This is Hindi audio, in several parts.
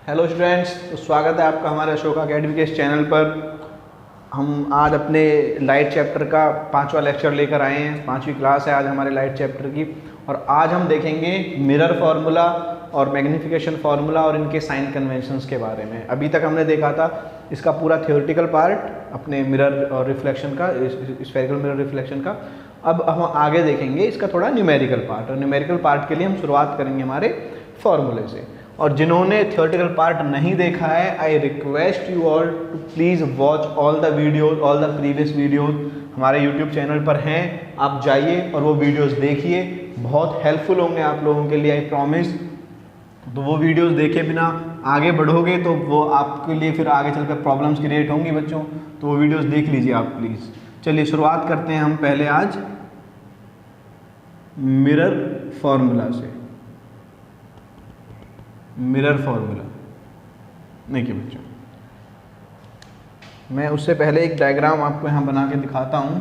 हेलो स्टूडेंट्स, तो स्वागत है आपका हमारे अशोक अकेडमी के इस चैनल पर। हम आज अपने लाइट चैप्टर का 5वां लेक्चर लेकर आए हैं। 5वीं क्लास है आज हमारे लाइट चैप्टर की, और आज हम देखेंगे मिरर फार्मूला और मैग्नीफिकेशन फार्मूला और इनके साइन कन्वेंशंस के बारे में। अभी तक हमने देखा था इसका पूरा थ्योरेटिकल पार्ट अपने मिरर और रिफ्लेक्शन का, स्फेरिकल मिरर रिफ्लेक्शन का। अब हम आगे देखेंगे इसका थोड़ा न्यूमेरिकल पार्ट, और न्यूमेरिकल पार्ट के लिए हम शुरुआत करेंगे हमारे फॉर्मूले से। और जिन्होंने थियोरेटिकल पार्ट नहीं देखा है, I request you all to please watch all the videos, all the previous videos हमारे यूट्यूब चैनल पर हैं। आप जाइए और वो वीडियोस देखिए, बहुत हेल्पफुल होंगे आप लोगों के लिए, आई प्रॉमिस। तो वो वीडियोस देखे बिना आगे बढ़ोगे तो वो आपके लिए फिर आगे चलकर प्रॉब्लम्स क्रिएट होंगी बच्चों, तो वो वीडियोस देख लीजिए आप प्लीज़। चलिए शुरुआत करते हैं हम पहले आज मिरर फार्मूला से। मिरर फार्मूला देखिए बच्चों, मैं उससे पहले एक डायग्राम आपको यहाँ बना के दिखाता हूँ।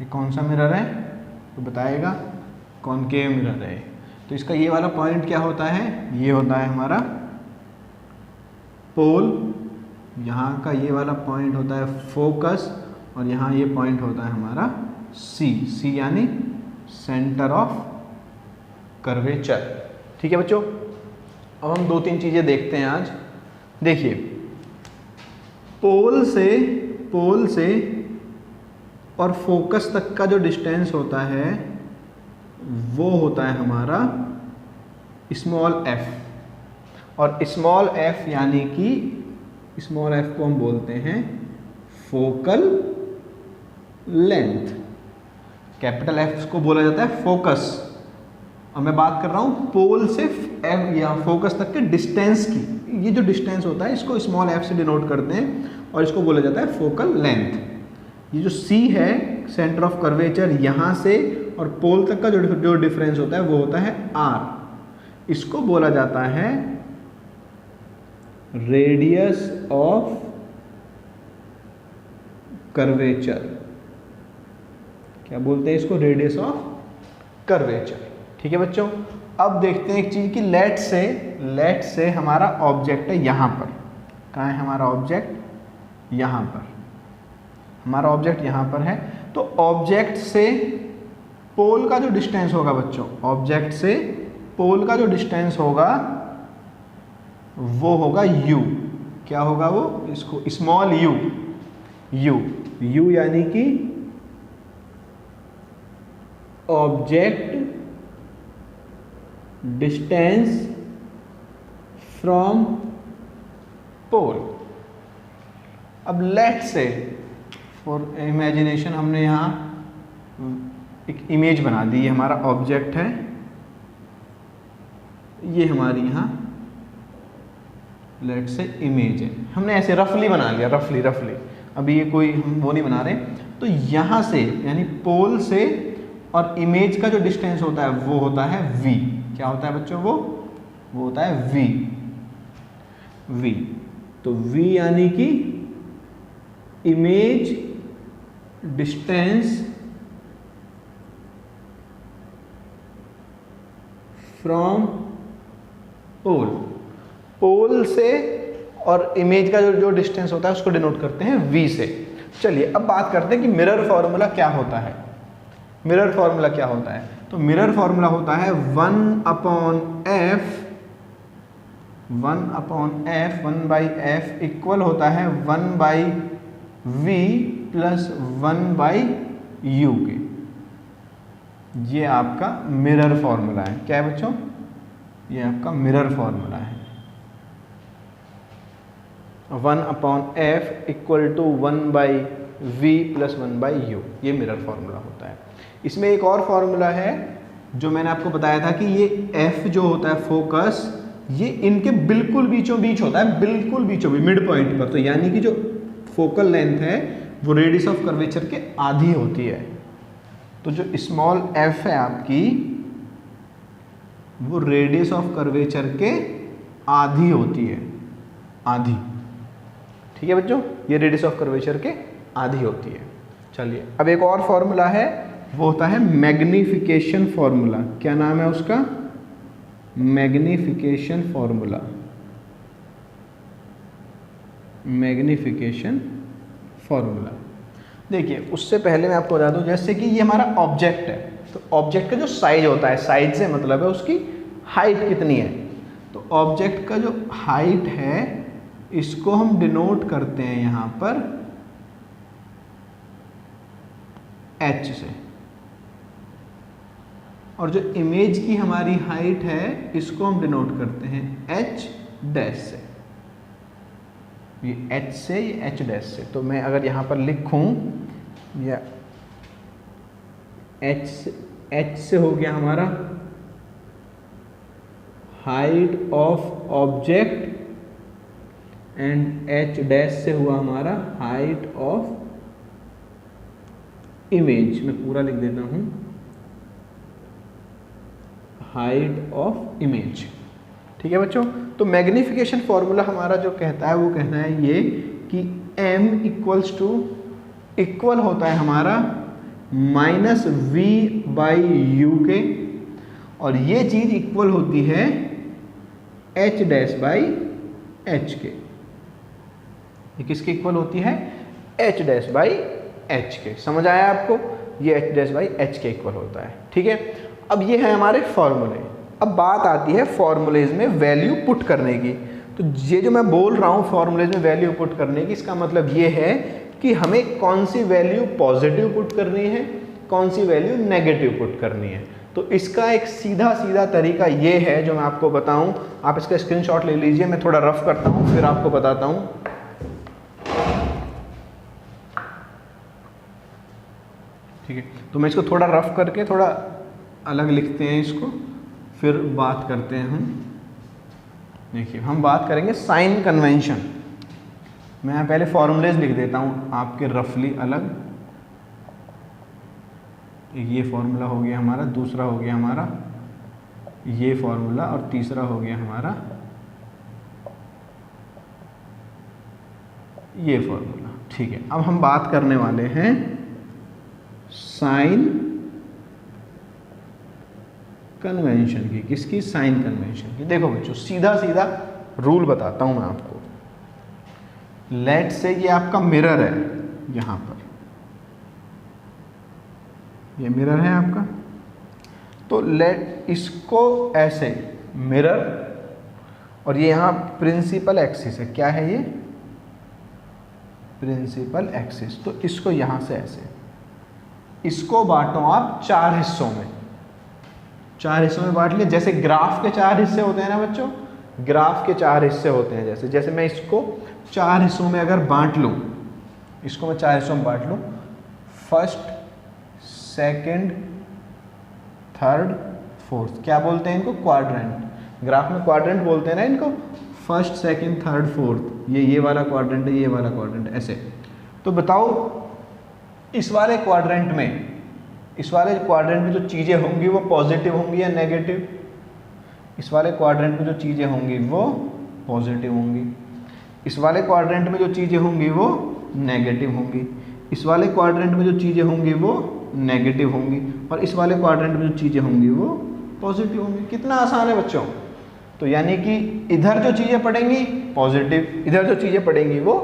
ये कौन सा मिरर है तो बताएगा, कॉनकेव मिरर है। तो इसका ये वाला पॉइंट क्या होता है, ये होता है हमारा पोल, यहाँ का ये वाला पॉइंट होता है फोकस, और यहाँ ये पॉइंट होता है हमारा सी यानी सेंटर ऑफ कर्वेचर। ठीक है बच्चों, अब हम दो तीन चीज़ें देखते हैं आज। देखिए, पोल से और फोकस तक का जो डिस्टेंस होता है वो होता है हमारा स्मॉल एफ, और स्मॉल एफ यानी कि स्मॉल एफ को हम बोलते हैं फोकल लेंथ। कैपिटल एफ को बोला जाता है फोकस, और मैं बात कर रहा हूँ पोल से एफ या फोकस तक के डिस्टेंस की। ये जो डिस्टेंस होता है इसको स्मॉल एफ से डिनोट करते हैं, और इसको बोला जाता है फोकल लेंथ। ये जो सी है सेंटर ऑफ कर्वेचर, यहाँ से और पोल तक का जो डिफरेंस होता है वो होता है आर। इसको बोला जाता है रेडियस ऑफ कर्वेचर। क्या बोलते हैं इसको, रेडियस ऑफ कर्वेचर। ठीक है बच्चों, अब देखते हैं एक चीज की, लेट से हमारा ऑब्जेक्ट है यहाँ पर। कहाँ है हमारा ऑब्जेक्ट, यहाँ पर हमारा ऑब्जेक्ट यहाँ पर है। तो ऑब्जेक्ट से पोल का जो डिस्टेंस होगा बच्चों, ऑब्जेक्ट से पोल का जो डिस्टेंस होगा वो होगा u। क्या होगा वो, इसको स्मॉल u यानी कि ऑब्जेक्ट डिस्टेंस फ्रॉम पोल। अब लेट से फॉर इमेजिनेशन हमने यहाँ एक इमेज बना दी, ये हमारा ऑब्जेक्ट है, ये हमारी यहाँ लेट से इमेज है। हमने ऐसे रफली बना लिया, रफली अभी ये कोई हम वो नहीं बना रहे। तो यहाँ से यानी पोल से और इमेज का जो डिस्टेंस होता है वो होता है v। क्या होता है बच्चों, वो होता है v। तो v यानी कि इमेज डिस्टेंस फ्रॉम पोल से और इमेज का जो डिस्टेंस होता है उसको डिनोट करते हैं v से। चलिए अब बात करते हैं कि मिरर फार्मूला क्या होता है। मिरर फार्मूला क्या होता है, तो मिरर फार्मूला होता है 1/f इक्वल होता है 1/v प्लस 1/u के। ये आपका मिरर फार्मूला है। क्या है बच्चों, ये आपका मिरर फार्मूला है। 1/f equal to 1/v plus 1/u, ये मिरर फार्मूला होता है। इसमें एक और फार्मूला है जो मैंने आपको बताया था कि ये f जो होता है फोकस, ये इनके बिल्कुल बीचों बीच होता है, बिल्कुल बीचों बीच मिड पॉइंट पर। तो यानी कि जो फोकल लेंथ है वो रेडियस ऑफ कर्वेचर के आधी होती है। तो जो स्मॉल f है आपकी वो रेडियस ऑफ कर्वेचर के आधी होती है, आधी। ठीक है बच्चों, ये रेडियस ऑफ कर्वेचर के आधी होती है। चलिए अब एक और फॉर्मूला है वो होता है मैग्नीफिकेशन फॉर्मूला। क्या नाम है उसका? Magnification formula. Magnification formula. देखिए उससे पहले मैं आपको बता दूं, जैसे कि ये हमारा ऑब्जेक्ट है, तो ऑब्जेक्ट का जो साइज होता है, साइज से मतलब है उसकी हाइट कितनी है। तो ऑब्जेक्ट का जो हाइट है इसको हम डिनोट करते हैं यहाँ पर h से, और जो इमेज की हमारी हाइट है इसको हम डिनोट करते हैं h डैश से। ये h से, ये h डैश से। तो मैं अगर यहाँ पर लिखूं, या h से हो गया हमारा height of object, and h dash से हुआ हमारा हाइट ऑफ इमेज। मैं पूरा लिख देता हूं, हाइट ऑफ इमेज। ठीक है बच्चों, तो मैग्नीफिकेशन फॉर्मूला हमारा जो कहता है वो कहता है ये कि m इक्वल्स टू, इक्वल होता है हमारा माइनस v बाई यू के, और ये चीज इक्वल होती है h डैश बाई h के। ये किसके इक्वल होती है? h डैश बाई h के। समझ आया आपको? ये h डैश बाई h के इक्वल होता है। ठीक है, अब ये है हमारे फॉर्मूले। अब बात आती है फॉर्मूलेज में वैल्यू पुट करने की। तो ये जो मैं बोल रहा हूँ फॉर्मूलेज में वैल्यू पुट करने की, इसका मतलब ये है कि हमें कौन सी वैल्यू पॉजिटिव पुट करनी है, कौन सी वैल्यू नेगेटिव पुट करनी है। तो इसका एक सीधा सीधा तरीका ये है जो मैं आपको बताऊं। आप इसका स्क्रीनशॉट ले लीजिए, मैं थोड़ा रफ करता हूं फिर आपको बताता हूं। ठीक है, तो मैं इसको थोड़ा रफ करके थोड़ा अलग लिखते हैं इसको, फिर बात करते हैं हम। देखिए हम बात करेंगे साइन कन्वेंशन। मैं पहले फॉर्मूलेज लिख देता हूँ आपके रफली अलग। ये फॉर्मूला हो गया हमारा, दूसरा हो गया हमारा ये फॉर्मूला, और तीसरा हो गया हमारा ये फॉर्मूला। ठीक है, अब हम बात करने वाले हैं साइन कन्वेंशन की। किसकी? साइन कन्वेंशन की। देखो बच्चों सीधा सीधा रूल बताता हूं मैं आपको। लेट से ये आपका मिरर है, यहां पर ये मिरर है आपका, तो लेट इसको ऐसे मिरर, और ये यहां प्रिंसिपल एक्सिस है। क्या है ये? Principal axis. तो इसको यहां से ऐसे, इसको बांटो आप 4 हिस्सों में। 4 हिस्सों में बांट लिया। जैसे ग्राफ के 4 हिस्से होते हैं ना बच्चों, ग्राफ के 4 हिस्से होते हैं। जैसे मैं इसको 4 हिस्सों में अगर बांट लूं, इसको मैं 4 हिस्सों में बांट लूं, फर्स्ट, सेकंड, थर्ड, फोर्थ। क्या बोलते हैं इनको? क्वाड्रेंट। ग्राफ में क्वाड्रेंट बोलते हैं ना इनको, फर्स्ट, सेकंड, थर्ड, फोर्थ। ये वाला क्वाड्रेंट है, ये वाला क्वाड्रेंट, ऐसे। तो बताओ इस वाले क्वाड्रेंट में जो चीज़ें होंगी वो पॉजिटिव होंगी या नेगेटिव? इस वाले क्वाड्रेंट में जो चीज़ें होंगी वो पॉजिटिव होंगी। इस वाले क्वाड्रेंट में जो चीज़ें होंगी वो नेगेटिव होंगी। इस वाले क्वाड्रेंट में जो चीज़ें होंगी वो नेगेटिव होंगी, और इस वाले क्वाड्रेंट में जो चीज़ें होंगी वो पॉजिटिव होंगी। कितना आसान है बच्चों। तो यानी कि इधर जो चीज़ें पड़ेंगी पॉजिटिव, इधर जो चीज़ें पड़ेंगी वो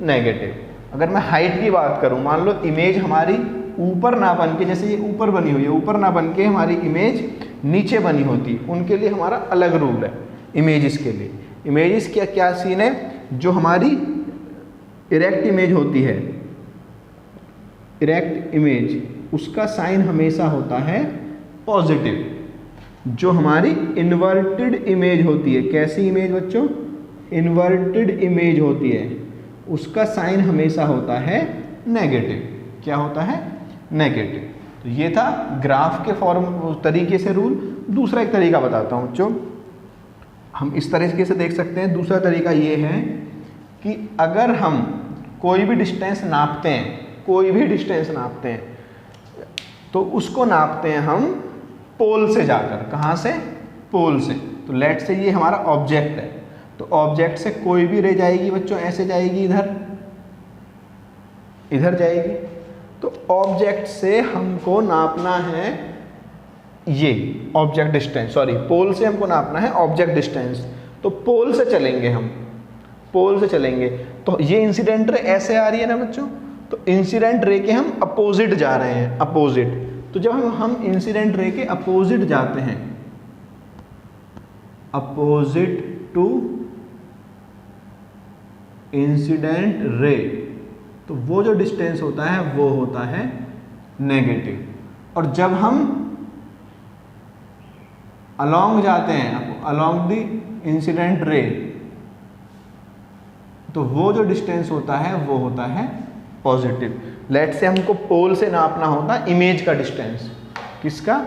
नेगेटिव। अगर मैं हाइट की बात करूं, मान लो इमेज हमारी ऊपर ना बन के, जैसे ये ऊपर बनी हुई है, ऊपर ना बन के हमारी इमेज नीचे बनी होती, उनके लिए हमारा अलग रूल है इमेजेस के लिए। इमेजेस का क्या सीन है? जो हमारी इरेक्ट इमेज होती है, इरेक्ट इमेज, उसका साइन हमेशा होता है पॉजिटिव। जो हमारी इन्वर्टेड इमेज होती है, कैसी इमेज बच्चों? इन्वर्टेड इमेज होती है, उसका साइन हमेशा होता है नेगेटिव। क्या होता है? नेगेटिव। तो ये था ग्राफ के फॉर्म तरीके से रूल। दूसरा एक तरीका बताता हूँ बच्चों, हम इस तरीके से देख सकते हैं। दूसरा तरीका ये है कि अगर हम कोई भी डिस्टेंस नापते हैं, कोई भी डिस्टेंस नापते हैं, तो उसको नापते हैं हम पोल से जाकर। कहाँ से? पोल से। तो लेट से ये हमारा ऑब्जेक्ट है, तो ऑब्जेक्ट से कोई भी रे जाएगी बच्चों, ऐसे जाएगी, इधर जाएगी। तो ऑब्जेक्ट से हमको नापना है ये ऑब्जेक्ट डिस्टेंस, सॉरी पोल से हमको नापना है ऑब्जेक्ट डिस्टेंस। तो पोल से चलेंगे हम, पोल से चलेंगे तो ये इंसिडेंट रे ऐसे आ रही है ना बच्चों, तो इंसिडेंट रे के हम अपोजिट जा रहे हैं, अपोजिट। तो जब हम इंसिडेंट रे के अपोजिट जाते हैं, अपोजिट टू इंसिडेंट रे, तो वो जो डिस्टेंस होता है वो होता है नेगेटिव। और जब हम अलोंग जाते हैं, अलोंग द इंसिडेंट रे, तो वो जो डिस्टेंस होता है वो होता है पॉजिटिव। लेट से हमको पोल से नापना होता है इमेज का डिस्टेंस, किसका,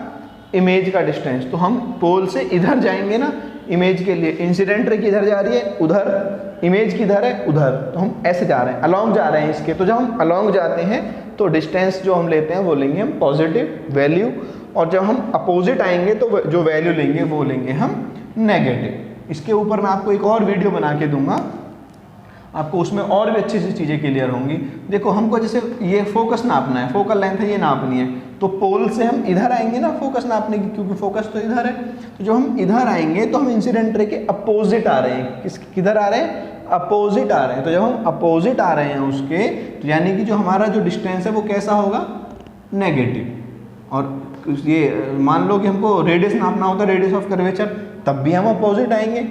इमेज का डिस्टेंस। तो हम पोल से इधर जाएंगे ना इमेज के लिए, इंसिडेंट रे किधर जा रही है, उधर, इमेज किधर है, उधर, तो हम ऐसे जा रहे हैं, अलोंग जा रहे हैं इसके। तो जब हम अलोंग जाते हैं तो डिस्टेंस जो हम लेते हैं वो लेंगे हम पॉजिटिव वैल्यू, और जब हम अपोजिट आएंगे तो जो वैल्यू लेंगे वो लेंगे हम नेगेटिव। इसके ऊपर मैं आपको एक और वीडियो बना के दूंगा, आपको उसमें और भी अच्छी सी चीज़ें क्लियर होंगी। देखो हमको जैसे ये फोकस नापना है, फोकल लेंथ है ये नापनी है, तो पोल से हम इधर आएंगे ना फोकस नापने की, क्योंकि फोकस तो इधर है। तो जब हम इधर आएंगे तो हम इंसिडेंट रे के अपोजिट आ रहे हैं, किधर आ रहे हैं, अपोजिट आ रहे हैं। तो जब हम अपोजिट आ रहे हैं उसके, तो यानी कि जो हमारा जो डिस्टेंस है वो कैसा होगा, नेगेटिव। और ये मान लो कि हमको रेडियस नापना होता है, रेडियस ऑफ कर्वेचर, तब भी हम अपोजिट आएंगे,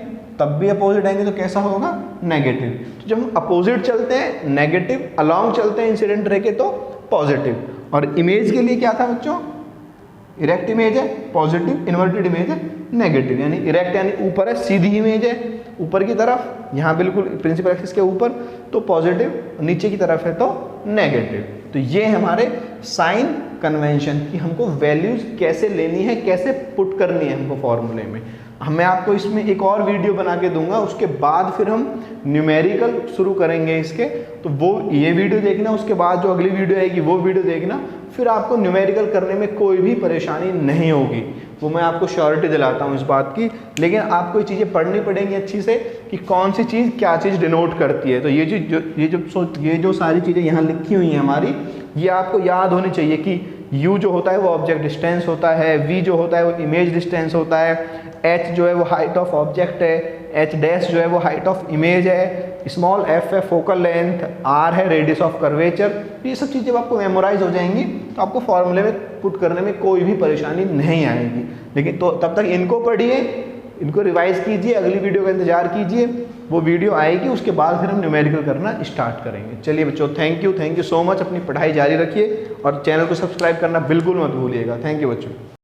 तब भी अपोजिट आएंगे, तो कैसा होगा, नेगेटिव। तो जब हम अपोजिट चलते हैं नेगेटिव, अलोंग चलते हैं इंसिडेंट रे के तो पॉजिटिव। और इमेज के लिए क्या था बच्चों, इरेक्ट इमेज है पॉजिटिव, इन्वर्टेड इमेज है नेगेटिव। यानी इरेक्ट यानी ऊपर है, सीधी इमेज है ऊपर की तरफ, यहाँ बिल्कुल प्रिंसिपल एक्सिस के ऊपर तो पॉजिटिव, नीचे की तरफ है तो नेगेटिव। तो ये हमारे साइन कन्वेंशन की हमको वैल्यूज कैसे लेनी है, कैसे पुट करनी है हमको फॉर्मूले में। मैं आपको इसमें एक और वीडियो बना के दूंगा, उसके बाद फिर हम न्यूमेरिकल शुरू करेंगे इसके। तो वो ये वीडियो देखना, उसके बाद जो अगली वीडियो आएगी वो वीडियो देखना, फिर आपको न्यूमेरिकल करने में कोई भी परेशानी नहीं होगी, वो मैं आपको श्योरिटी दिलाता हूँ इस बात की। लेकिन आपको ये चीज़ें पढ़नी पड़ेंगी अच्छी से कि कौन सी चीज़ क्या चीज़ डिनोट करती है। तो ये जो सारी चीज़ें यहाँ लिखी हुई हैं हमारी, ये आपको याद होनी चाहिए कि u जो होता है वो ऑब्जेक्ट डिस्टेंस होता है, v जो होता है वो इमेज डिस्टेंस होता है, h जो है वो हाइट ऑफ ऑब्जेक्ट है, h डैश जो है वो हाइट ऑफ इमेज है, स्मॉल f है फोकल लेंथ, r है रेडियस ऑफ कर्वेचर। ये सब चीज़ें जब आपको मेमोराइज हो जाएंगी तो आपको फॉर्मूले में पुट करने में कोई भी परेशानी नहीं आएगी। लेकिन तो तब तक इनको पढ़िए, इनको रिवाइज कीजिए, अगली वीडियो का इंतजार कीजिए, वो वीडियो आएगी, उसके बाद फिर हम न्यूमेरिकल करना स्टार्ट करेंगे। चलिए बच्चों, थैंक यू सो मच, अपनी पढ़ाई जारी रखिए और चैनल को सब्सक्राइब करना बिल्कुल मत भूलिएगा। थैंक यू बच्चों।